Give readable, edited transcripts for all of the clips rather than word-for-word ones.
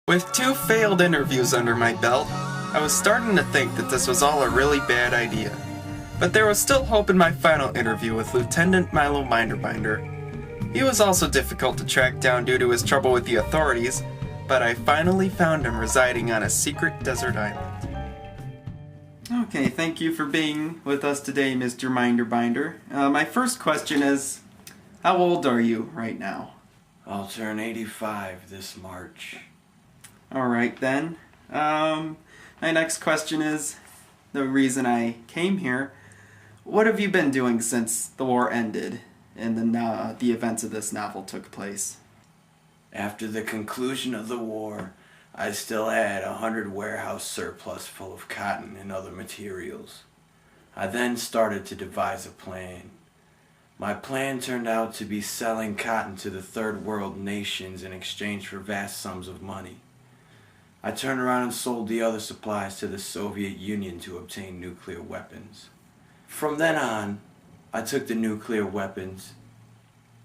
With 2 failed interviews under my belt, I was starting to think that this was all a really bad idea. But there was still hope in my final interview with Lieutenant Milo Minderbinder. He was also difficult to track down due to his trouble with the authorities, but I finally found him residing on a secret desert island. Okay, thank you for being with us today, Mr. Minderbinder. My first question is, how old are you right now? I'll turn 85 this March. Alright then. My next question is, the reason I came here, what have you been doing since the war ended and the events of this novel took place? After the conclusion of the war, I still had 100 warehouse surplus full of cotton and other materials. I then started to devise a plan. My plan turned out to be selling cotton to the third world nations in exchange for vast sums of money. I turned around and sold the other supplies to the Soviet Union to obtain nuclear weapons. From then on, I took the nuclear weapons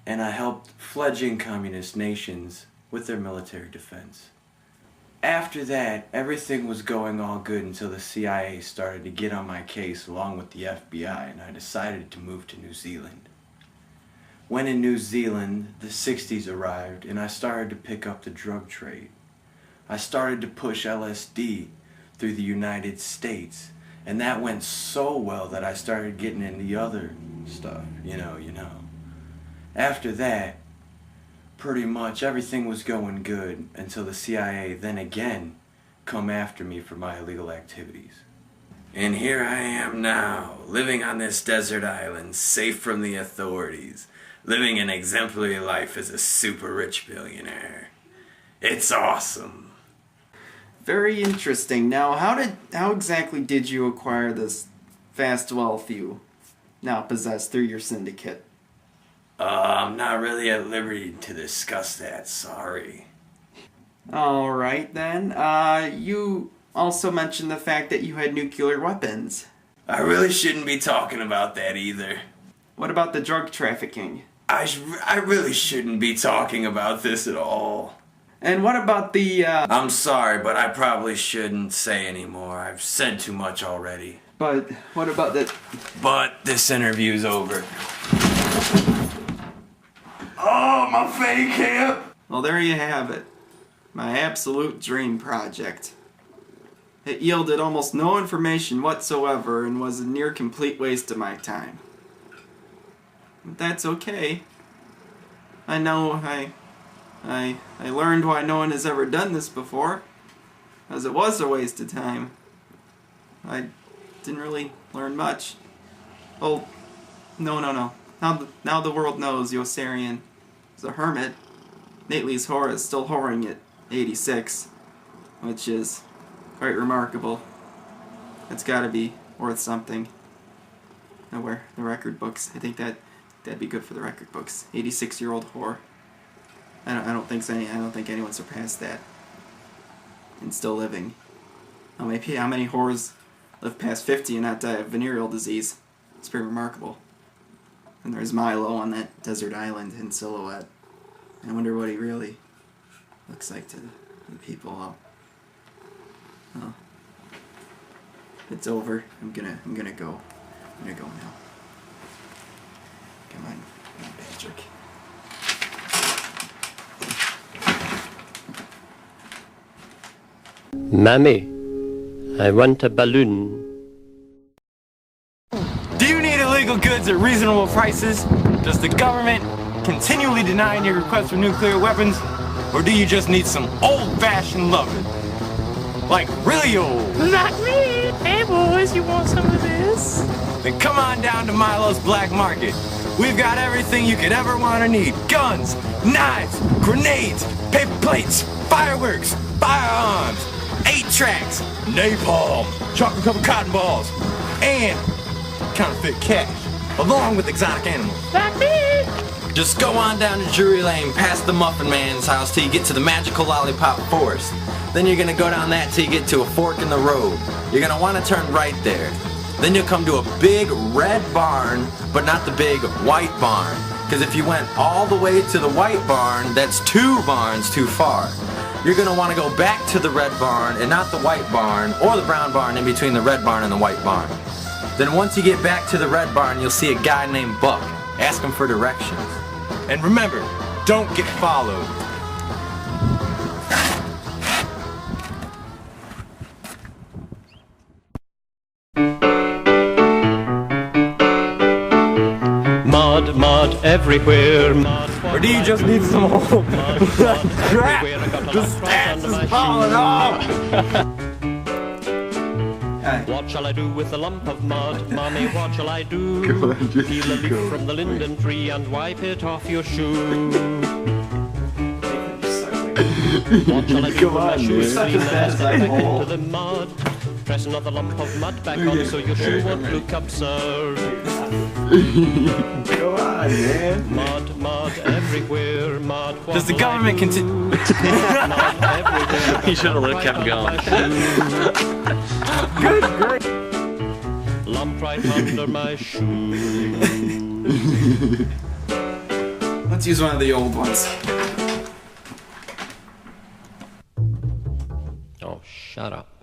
and I helped fledgling communist nations with their military defense. After that, everything was going all good until the CIA started to get on my case along with the FBI, and I decided to move to New Zealand. When in New Zealand, the 60s arrived and I started to pick up the drug trade. I started to push LSD through the United States, and that went so well that I started getting into the other stuff, you know. After that, pretty much everything was going good until the CIA then again come after me for my illegal activities. And here I am now, living on this desert island, safe from the authorities, living an exemplary life as a super rich billionaire. It's awesome. Very interesting. Now, how exactly did you acquire this vast wealth you now possess through your syndicate? I'm not really at liberty to discuss that, sorry. Alright then. You also mentioned the fact that you had nuclear weapons. I really shouldn't be talking about that either. What about the drug trafficking? I really shouldn't be talking about this at all. And what about the, I'm sorry, but I probably shouldn't say anymore. I've said too much already. But what about the... But this interview's over. Oh, my fake hip! Well, there you have it. My absolute dream project. It yielded almost no information whatsoever and was a near complete waste of my time. But that's okay. I know I learned why no one has ever done this before, as it was a waste of time. I didn't really learn much. Oh, no. Now the world knows Yossarian is a hermit. Nately's whore is still whoring at 86, which is quite remarkable. It's gotta be worth something. Nowhere, the record books. I think that'd be good for the record books. 86-year-old whore. I don't think anyone surpassed that. And still living. How many whores live past 50 and not die of venereal disease? It's pretty remarkable. And there's Milo on that desert island in silhouette. I wonder what he really looks like to the people. Oh. It's over. I'm gonna go. I'm gonna go now. Come on, Patrick. Mammy, I want a balloon. Do you need illegal goods at reasonable prices? Does the government continually deny your request for nuclear weapons? Or do you just need some old-fashioned loving? Like really old? Not me! Hey boys, you want some of this? Then come on down to Milo's Black Market. We've got everything you could ever want or need. Guns, knives, grenades, paper plates, fireworks, firearms, 8-tracks, napalm, chocolate-covered cotton balls, and counterfeit cash, along with exotic animals. Not me! Just go on down to Drury Lane past the Muffin Man's house till you get to the magical lollipop forest. Then you're gonna go down that till you get to a fork in the road. You're gonna want to turn right there. Then you'll come to a big red barn, but not the big white barn. Because if you went all the way to the white barn, that's 2 barns too far. you're going to want to go back to the red barn and not the white barn or the brown barn in between the red barn and the white barn. Then once you get back to the red barn, you'll see a guy named Buck. Ask him for directions. And remember, don't get followed. Mud, mud everywhere, mud. Or do you just need some hope? Crap! The stats is falling off! What shall I do with a lump of mud, Mommy? What shall I do? Peel a leaf from the linden tree and wipe it off your shoe. What shall I do when my shoe is clean and step back into the mud? Press another lump of mud back on so your shoe won't look absurd. Come on, man. Mud, mud everywhere, mud. What Does the will government I do? continue? Mud everywhere. He should have let it kept going. Good, great. Lump right under my shoe. Let's use one of the old ones. Oh, shut up.